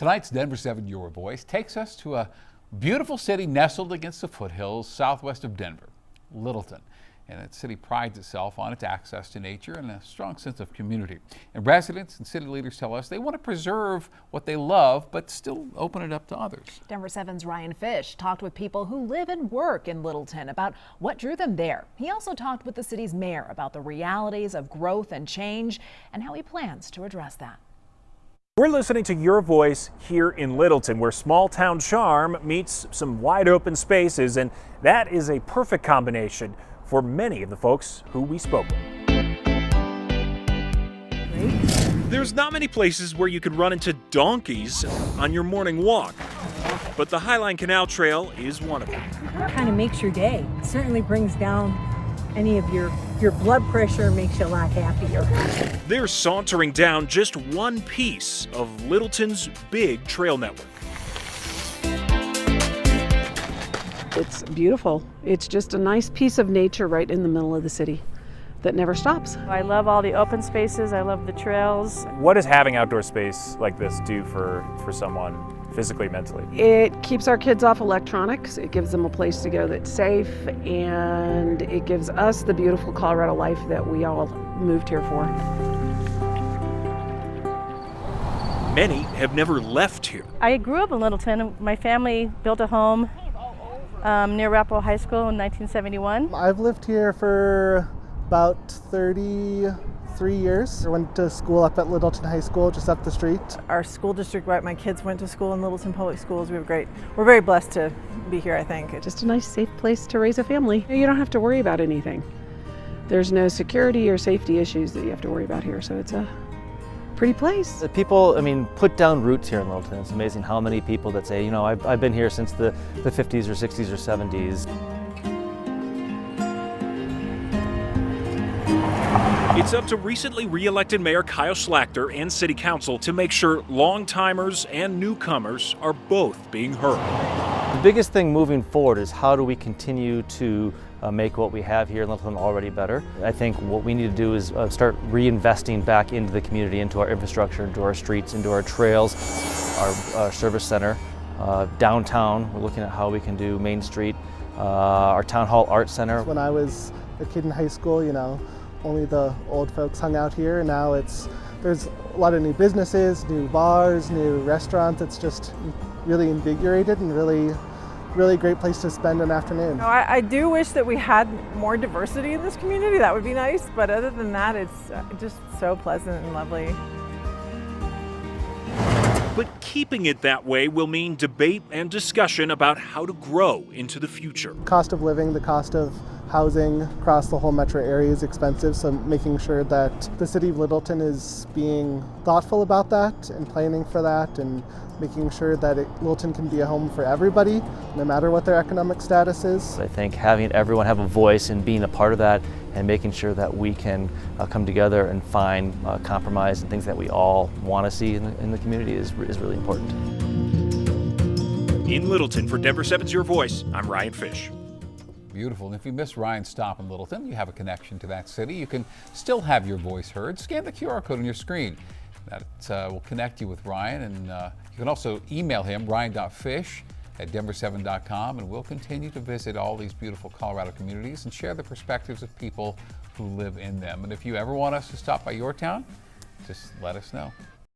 Tonight's Denver7 Your Voice takes us to a beautiful city nestled against the foothills southwest of Denver, Littleton. And that city prides itself on its access to nature and a strong sense of community. And residents and city leaders tell us they want to preserve what they love, but still open it up to others. Denver7's Ryan Fish talked with people who live and work in Littleton about what drew them there. He also talked with the city's mayor about the realities of growth and change and how he plans to address that. We're listening to Your Voice here in Littleton, where small town charm meets some wide open spaces, and that is a perfect combination for many of the folks who we spoke with. There's not many places where you could run into donkeys on your morning walk, but the Highline Canal Trail is one of them. It kind of makes your day. It certainly brings down any of your blood pressure, makes you a lot happier. They're sauntering down just one piece of Littleton's big trail network. It's beautiful. It's just a nice piece of nature right in the middle of the city that never stops. I love all the open spaces. I love the trails. What does having outdoor space like this do for someone physically, mentally? It keeps our kids off electronics. It gives them a place to go that's safe, and it gives us the beautiful Colorado life that we all moved here for. Many have never left here. I grew up in Littleton. My family built a home near Rappel High School in 1971. I've lived here for about 33 years. I went to school up at Littleton High School, just up the street. Our school district, right, my kids went to school in Littleton Public Schools. We're very blessed to be here, I think. Just a nice, safe place to raise a family. You don't have to worry about anything. There's no security or safety issues that you have to worry about here, so it's a pretty place. The people, put down roots here in Littleton. It's amazing how many people that say, I've been here since the 50s or 60s or 70s. It's up to recently re-elected Mayor Kyle Schlachter and City Council to make sure long-timers and newcomers are both being heard. The biggest thing moving forward is how do we continue to make what we have here in Littleton already better. I think what we need to do is start reinvesting back into the community, into our infrastructure, into our streets, into our trails, our service center, downtown. We're looking at how we can do Main Street, our Town Hall Art Center. When I was a kid in high school, only the old folks hung out here. Now there's a lot of new businesses, new bars, new restaurants. It's just really invigorated and really great place to spend an afternoon. I do wish that we had more diversity in this community. That would be nice, but other than that, it's just so pleasant and lovely. But keeping it that way will mean debate and discussion about how to grow into the future. Cost of living, the cost of housing across the whole metro area is expensive, so making sure that the city of Littleton is being thoughtful about that and planning for that, and making sure that Littleton can be a home for everybody, no matter what their economic status is. I think having everyone have a voice and being a part of that and making sure that we can come together and find compromise and things that we all want to see in the community is really important. In Littleton, for Denver7's Your Voice, I'm Ryan Fish. Beautiful. And if you missed Ryan's stop in Littleton, you have a connection to that city. You can still have your voice heard. Scan the QR code on your screen. That will connect you with Ryan, and you can also email him, ryan.fish@denver7.com, and we'll continue to visit all these beautiful Colorado communities and share the perspectives of people who live in them. And if you ever want us to stop by your town, just let us know.